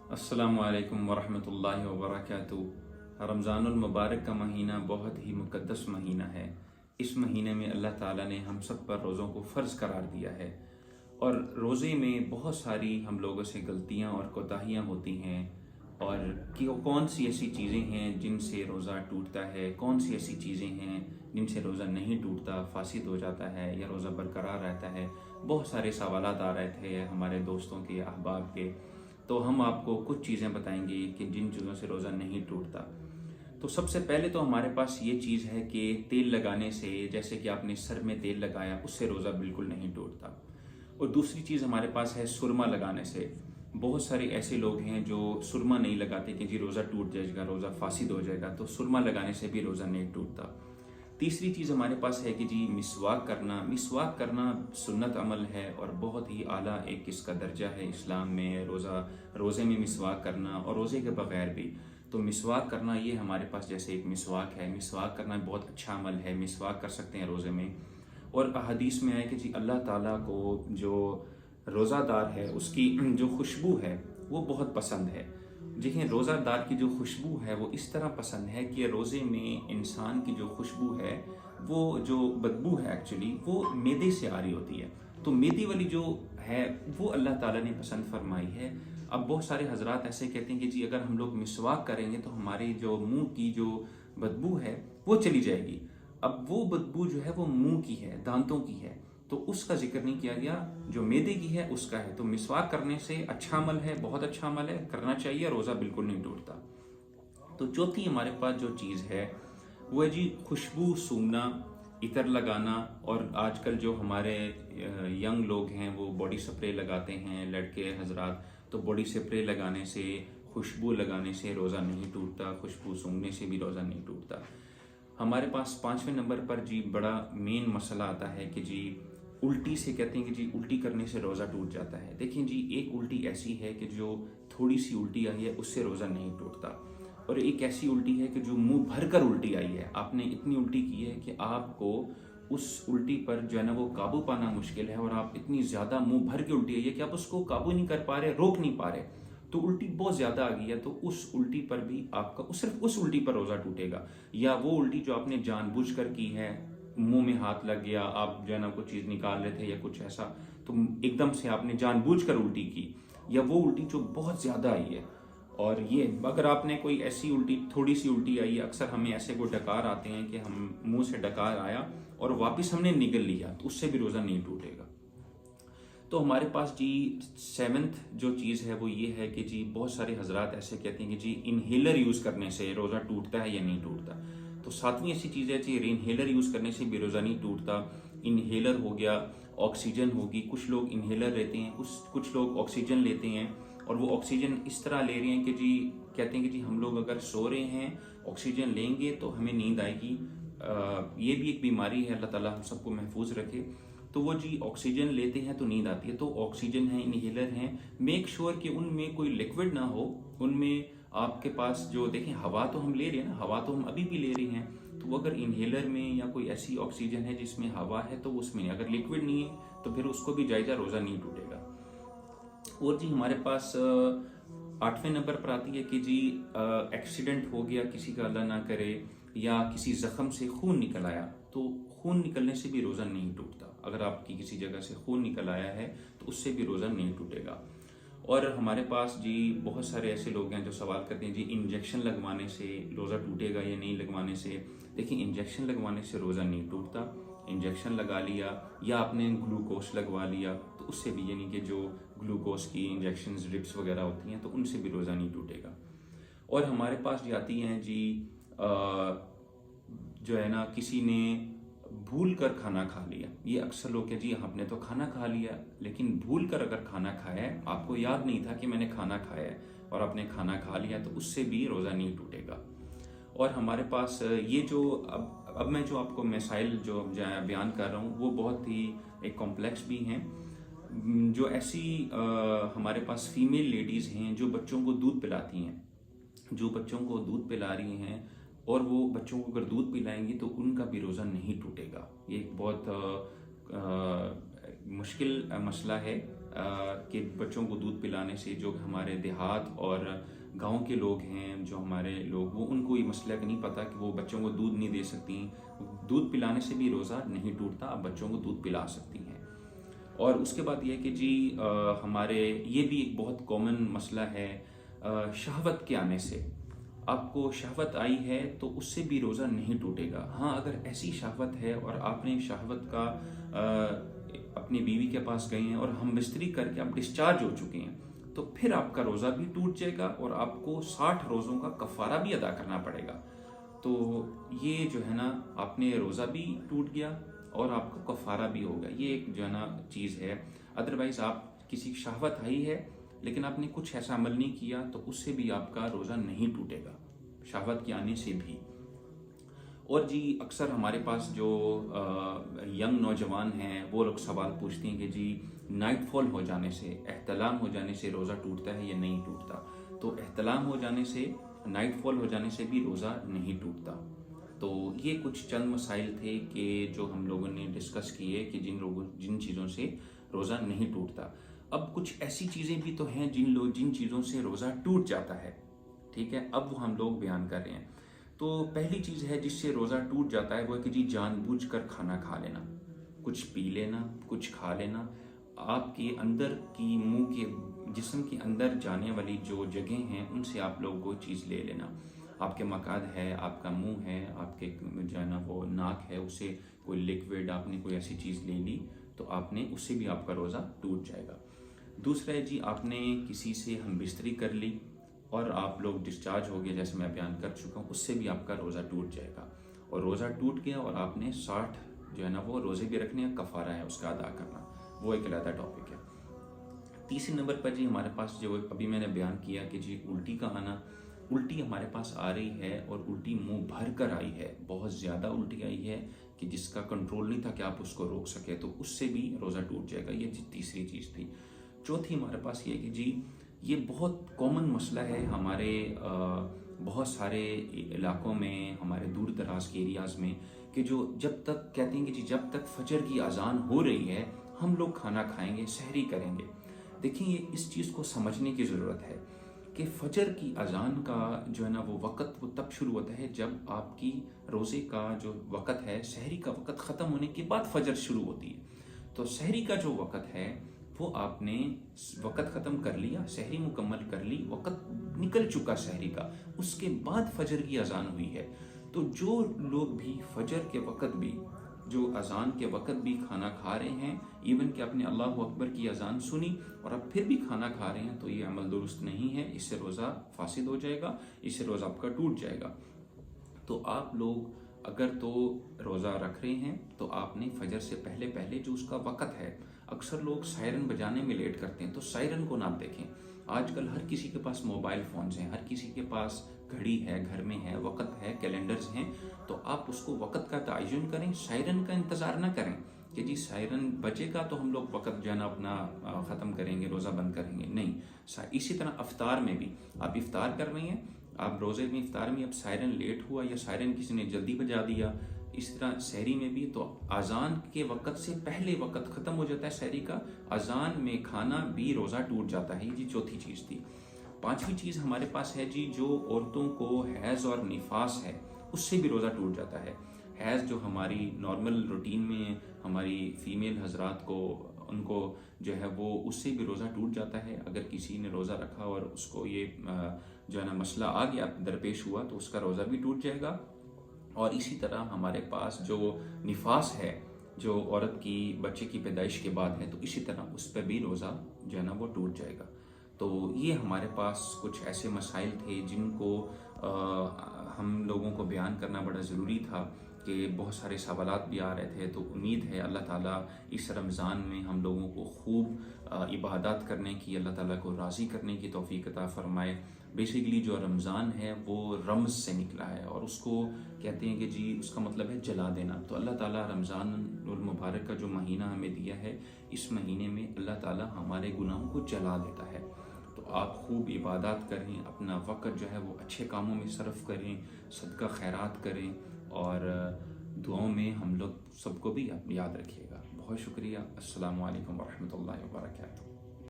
अस्सलामु अलैकुम वरहमतुल्लाहि वबरकातुहू। रमज़ानुल मुबारक का महीना बहुत ही मुक़द्दस महीना है। इस महीने में अल्लाह ताला ने हम सब पर रोज़ों को फ़र्ज़ करार दिया है और रोज़े में बहुत सारी हम लोगों से गलतियां और कोताहियां होती हैं। और कि कौन सी ऐसी चीज़ें हैं जिनसे रोज़ा टूटता है, कौन सी ऐसी चीज़ें हैं जिनसे रोज़ा नहीं टूटता, फासिद हो जाता है या रोज़ा बरकरार रहता है। बहुत सारे सवालात आ रहे थे हमारे दोस्तों के, अहबाब के। तो हम आपको कुछ चीज़ें बताएंगे कि जिन चीज़ों से रोज़ा नहीं टूटता। तो सबसे पहले तो हमारे पास ये चीज़ है कि तेल लगाने से, जैसे कि आपने सर में तेल लगाया, उससे रोज़ा बिल्कुल नहीं टूटता। और दूसरी चीज़ हमारे पास है सुरमा लगाने से। बहुत सारे ऐसे लोग हैं जो सुरमा नहीं लगाते कि जी रोज़ा टूट जाएगा, रोज़ा फासिद हो जाएगा, तो सुरमा लगाने से भी रोज़ा नहीं टूटता। तीसरी चीज़ हमारे पास है कि जी मिसवाक करना। मिसवाक करना सुन्नत अमल है और बहुत ही आला एक इसका दर्जा है इस्लाम में। रोज़े में मिसवाक करना और रोज़े के बगैर भी, तो मिसवाक करना ये हमारे पास जैसे एक मिसवाक है। मिसवाक करना बहुत अच्छा अमल है, मिसवाक कर सकते हैं रोज़े में। और हदीस में है कि जी अल्लाह ताला को जो रोज़ादार है उसकी जो खुशबू है वो बहुत पसंद है। देखिए, रोज़ादार की जो खुशबू है वो इस तरह पसंद है कि रोज़े में इंसान की जो खुशबू है, वो जो बदबू है एक्चुअली वो मैदे से आ रही होती है। तो मैदे वाली जो है वो अल्लाह ताला ने पसंद फरमाई है। अब बहुत सारे हजरात ऐसे कहते हैं कि जी अगर हम लोग मिसवाक करेंगे तो हमारे जो मुंह की जो बदबू है वो चली जाएगी। अब वो बदबू जो है वो मुंह की है, दांतों की है, तो उसका जिक्र नहीं किया गया। जो मैदे की है उसका है। तो मिसवाक करने से अच्छा अमल है, बहुत अच्छा अमल है, करना चाहिए, रोज़ा बिल्कुल नहीं टूटता। तो चौथी हमारे पास जो चीज़ है वो है जी खुशबू सूंघना, इतर लगाना। और आजकल जो हमारे यंग लोग हैं वो बॉडी स्प्रे लगाते हैं, लड़के हजरात। तो बॉडी स्प्रे लगाने से, खुशबू लगाने से रोज़ा नहीं टूटता, खुशबू सूंघने से भी रोज़ा नहीं टूटता। हमारे पास पाँचवें नंबर पर जी बड़ा मेन मसला आता है कि जी उल्टी से, कहते हैं कि जी उल्टी करने से रोज़ा टूट जाता है। देखिए जी, एक उल्टी ऐसी है कि जो थोड़ी सी उल्टी आई है उससे रोज़ा नहीं टूटता। और एक ऐसी उल्टी है कि जो मुंह भर कर उल्टी आई है, आपने इतनी उल्टी की है कि आपको उस उल्टी पर जो है ना वो काबू पाना मुश्किल है, और आप इतनी ज़्यादा मुंह भर के उल्टी आई है कि आप उसको काबू नहीं कर पा रहे, रोक नहीं पा रहे, तो उल्टी बहुत ज़्यादा आ गई है। तो उस उल्टी पर भी आपका सिर्फ उस उल्टी पर रोज़ा टूटेगा। या वो उल्टी जो आपने जानबूझकर की है, मुंह में हाथ लग गया, आप जो है ना कुछ चीज़ निकाल रहे थे या कुछ ऐसा, तो एकदम से आपने जानबूझकर उल्टी की, या वो उल्टी जो बहुत ज़्यादा आई है। और ये अगर आपने कोई ऐसी उल्टी, थोड़ी सी उल्टी आई है, अक्सर हमें ऐसे कोई डकार आते हैं कि हम मुंह से डकार आया और वापस हमने निगल लिया, तो उससे भी रोज़ा नहीं टूटेगा। तो हमारे पास जी सेवन्थ जो चीज़ है वो ये है कि जी बहुत सारे हजरात ऐसे कहते हैं कि जी इनहेलर यूज़ करने से रोज़ा टूटता है या नहीं टूटता। तो सातवीं ऐसी चीज़ है जी इनहेलर यूज़ करने से भी रोज़ा नहीं टूटता। इनहेलर हो गया, ऑक्सीजन होगी, कुछ लोग इनहेलर लेते हैं, कुछ लोग ऑक्सीजन लेते हैं। और वो ऑक्सीजन इस तरह ले रहे हैं कि जी कहते हैं कि जी हम लोग अगर सो रहे हैं, ऑक्सीजन लेंगे तो हमें नींद आएगी। ये भी एक बीमारी है, अल्लाह ताला हम सबको महफूज रखे। तो वो जी ऑक्सीजन लेते हैं तो नींद आती है। तो ऑक्सीजन है, इनहेलर हैं, मेक श्योर कि उनमें कोई लिक्विड ना हो। उनमें आपके पास जो देखें, हवा तो हम ले रहे हैं ना, हवा तो हम अभी भी ले रहे हैं, तो अगर इनहेलर में या कोई ऐसी ऑक्सीजन है जिसमें हवा है तो उसमें नहीं। अगर लिक्विड नहीं है तो फिर उसको भी जायजा, रोज़ा नहीं टूटेगा। और जी हमारे पास आठवें नंबर पर आती है कि जी एक्सीडेंट हो गया किसी का, अल्लाह ना करे, या किसी जख्म से खून निकल आया, तो खून निकलने से भी रोज़ा नहीं टूटता। अगर आपकी किसी जगह से खून निकल आया है तो उससे भी रोज़ा नहीं टूटेगा। और हमारे पास जी बहुत सारे ऐसे लोग हैं जो सवाल करते हैं जी इंजेक्शन लगवाने से रोज़ा टूटेगा या नहीं लगवाने से। देखिए, इंजेक्शन लगवाने से रोज़ा नहीं टूटता। इंजेक्शन लगा लिया या आपने ग्लूकोज लगवा लिया तो उससे भी, यानी कि जो ग्लूकोज की इंजेक्शन ड्रिप्स वगैरह होती हैं, तो उनसे भी रोज़ा नहीं टूटेगा। और हमारे पास जाती हैं जी जो है ना, किसी ने भूल कर खाना खा लिया। ये अक्सर लोग हैं जी आपने तो खाना खा लिया, लेकिन भूल कर अगर खाना खाया है, आपको याद नहीं था कि मैंने खाना खाया है और आपने खाना खा लिया, तो उससे भी रोज़ा नहीं टूटेगा। और हमारे पास ये जो अब मैं जो आपको मसाइल जो बयान कर रहा हूँ वो बहुत ही एक कॉम्प्लेक्स भी हैं। जो ऐसी हमारे पास फीमेल लेडीज़ हैं जो बच्चों को दूध पिलाती हैं, जो बच्चों को दूध पिला रही हैं, और वो बच्चों को अगर दूध पिलाएंगी तो उनका भी रोज़ा नहीं टूटेगा। ये एक बहुत मुश्किल मसला है کہ بچوں کو دودھ پلانے سے جو ہمارے دیہات اور گاؤں کے لوگ ہیں، جو ہمارے لوگ، وہ ان کو یہ مسئلہ نہیں پتہ کہ وہ بچوں کو دودھ نہیں دے سکتی. دودھ پلانے سے بھی روزہ نہیں ٹوٹتا، آپ بچوں کو دودھ پلا سکتی ہیں. اور اس کے بعد یہ کہ جی ہمارے یہ بھی ایک بہت کامن مسئلہ ہے شہوت کے آنے سے. آپ کو شہوت آئی ہے تو اس سے بھی روزہ نہیں ٹوٹے گا. ہاں اگر ایسی شہوت ہے اور آپ نے شہوت کا اپنی بیوی کے پاس گئے ہیں اور ہم بستری کر کے آپ ڈسچارج ہو چکے ہیں تو پھر آپ کا روزہ بھی ٹوٹ جائے گا اور آپ کو 60 روزوں کا کفارہ بھی ادا کرنا پڑے گا. تو یہ جو ہے نا آپ نے روزہ بھی ٹوٹ گیا اور آپ کو کفارہ بھی ہوگا. یہ ایک جو ہے نا چیز ہے. ادروائز آپ کسی شہوت آئی ہے لیکن آپ نے کچھ ایسا عمل نہیں کیا تو اس سے بھی آپ کا روزہ نہیں ٹوٹے گا، شہوت کے آنے سے بھی. اور جی اکثر ہمارے پاس جو ینگ نوجوان ہیں وہ لوگ سوال پوچھتے ہیں کہ جی نائٹ فال ہو جانے سے، احتلام ہو جانے سے روزہ ٹوٹتا ہے یا نہیں ٹوٹتا؟ تو احتلام ہو جانے سے، نائٹ فال ہو جانے سے بھی روزہ نہیں ٹوٹتا. تو یہ کچھ چند مسائل تھے کہ جو ہم لوگوں نے ڈسکس کیے کہ جن چیزوں سے روزہ نہیں ٹوٹتا. اب کچھ ایسی چیزیں بھی تو ہیں جن چیزوں سے روزہ ٹوٹ جاتا ہے. ٹھیک ہے، اب وہ ہم لوگ بیان کر رہے ہیں. تو پہلی چیز ہے جس سے روزہ ٹوٹ جاتا ہے وہ ہے کہ جی جان بوجھ کر کھانا کھا لینا، کچھ پی لینا، کچھ کھا لینا. آپ کے اندر کی منہ کے جسم کے اندر جانے والی جو جگہیں ہیں ان سے آپ لوگ وہ چیز لے لینا. آپ کے مقعد ہے، آپ کا منہ ہے، آپ کے جو ہے نا وہ ناک ہے، اسے کوئی لیکوڈ آپ نے کوئی ایسی چیز لے لی تو آپ نے اس سے بھی آپ کا روزہ ٹوٹ جائے گا. دوسرا ہے جی آپ نے کسی سے ہم بستری کر لی اور آپ لوگ ڈسچارج ہو گئے، جیسے میں بیان کر چکا ہوں، اس سے بھی آپ کا روزہ ٹوٹ جائے گا. اور روزہ ٹوٹ گیا اور آپ نے 60 جو ہے نا وہ روزے بھی رکھنے ہیں، کفارہ ہے اس کا ادا کرنا، وہ ایک علیحدہ ٹاپک ہے. تیسرے نمبر پر جی ہمارے پاس جو ابھی میں نے بیان کیا کہ جی الٹی کا آنا. الٹی ہمارے پاس آ رہی ہے اور الٹی منہ بھر کر آئی ہے، بہت زیادہ الٹی آئی ہے کہ جس کا کنٹرول نہیں تھا کہ آپ اس کو روک سکے، تو اس سے بھی روزہ ٹوٹ جائے گا. یہ جی تیسری چیز تھی. چوتھی ہمارے پاس یہ کہ جی یہ بہت کامن مسئلہ ہے ہمارے بہت سارے علاقوں میں، ہمارے دور دراز کے ایریاز میں، کہ جو جب تک کہتے ہیں کہ جی جب تک فجر کی اذان ہو رہی ہے ہم لوگ کھانا کھائیں گے، سحری کریں گے. دیکھیں یہ اس چیز کو سمجھنے کی ضرورت ہے کہ فجر کی اذان کا جو ہے نا وہ وقت وہ تب شروع ہوتا ہے جب آپ کی روزے کا جو وقت ہے، سحری کا وقت ختم ہونے کے بعد فجر شروع ہوتی ہے. تو سحری کا جو وقت ہے وہ آپ نے وقت ختم کر لیا، سحری مکمل کر لی، وقت نکل چکا سحری کا، اس کے بعد فجر کی اذان ہوئی ہے. تو جو لوگ بھی فجر کے وقت بھی، جو اذان کے وقت بھی کھانا کھا رہے ہیں، ایون کہ آپ نے اللہ اکبر کی اذان سنی اور آپ پھر بھی کھانا کھا رہے ہیں، تو یہ عمل درست نہیں ہے. اس سے روزہ فاسد ہو جائے گا، اس سے روزہ آپ کا ٹوٹ جائے گا. تو آپ لوگ اگر تو روزہ رکھ رہے ہیں تو آپ نے فجر سے پہلے جو اس کا وقت ہے، اکثر لوگ سائرن بجانے میں لیٹ کرتے ہیں، تو سائرن کو نہ دیکھیں. آج کل ہر کسی کے پاس موبائل فونز ہیں، ہر کسی کے پاس گھڑی ہے، گھر میں ہے، وقت ہے، کیلنڈرز ہیں. تو آپ اس کو وقت کا تعین کریں، سائرن کا انتظار نہ کریں کہ جی سائرن بجے گا تو ہم لوگ وقت جو ہے نا اپنا ختم کریں گے، روزہ بند کریں گے. نہیں. اسی طرح افطار میں بھی آپ افطار کر رہے ہیں، آپ روزے میں افطار میں اب سائرن لیٹ ہوا یا سائرن کسی نے جلدی بجا دیا، اس طرح سحری میں بھی تو اذان کے وقت سے پہلے وقت ختم ہو جاتا ہے سحری کا، اذان میں کھانا بھی روزہ ٹوٹ جاتا ہے. یہ جی چوتھی چیز تھی. پانچویں چیز ہمارے پاس ہے جی جو عورتوں کو حیض اور نفاس ہے اس سے بھی روزہ ٹوٹ جاتا ہے. حیض جو ہماری نارمل روٹین میں ہماری فیمیل حضرات کو، ان کو جو ہے وہ اس سے بھی روزہ ٹوٹ جاتا ہے. اگر کسی نے روزہ رکھا اور اس کو یہ جو ہے نا مسئلہ آ گیا، درپیش ہوا، تو اس کا روزہ بھی ٹوٹ جائے گا. اور اسی طرح ہمارے پاس جو نفاس ہے، جو عورت کی بچے کی پیدائش کے بعد ہے، تو اسی طرح اس پہ بھی روزہ جو ہے نا وہ ٹوٹ جائے گا. تو یہ ہمارے پاس کچھ ایسے مسائل تھے جن کو ہم لوگوں کو بیان کرنا بڑا ضروری تھا کہ بہت سارے سوالات بھی آ رہے تھے. تو امید ہے اللہ تعالیٰ اس رمضان میں ہم لوگوں کو خوب عبادات کرنے کی، اللہ تعالیٰ کو راضی کرنے کی توفیق عطا فرمائے. بیسیکلی جو رمضان ہے وہ رمز سے نکلا ہے اور اس کو کہتے ہیں کہ جی اس کا مطلب ہے جلا دینا. تو اللہ تعالیٰ رمضان المبارک کا جو مہینہ ہمیں دیا ہے، اس مہینے میں اللہ تعالیٰ ہمارے گناہوں کو جلا دیتا ہے. تو آپ خوب عبادات کریں، اپنا وقت جو ہے وہ اچھے کاموں میں صرف کریں، صدقہ خیرات کریں، اور دعاؤں میں ہم لوگ سب کو بھی یاد رکھیے گا. بہت شکریہ. السلام علیکم ورحمۃ اللہ وبرکاتہ.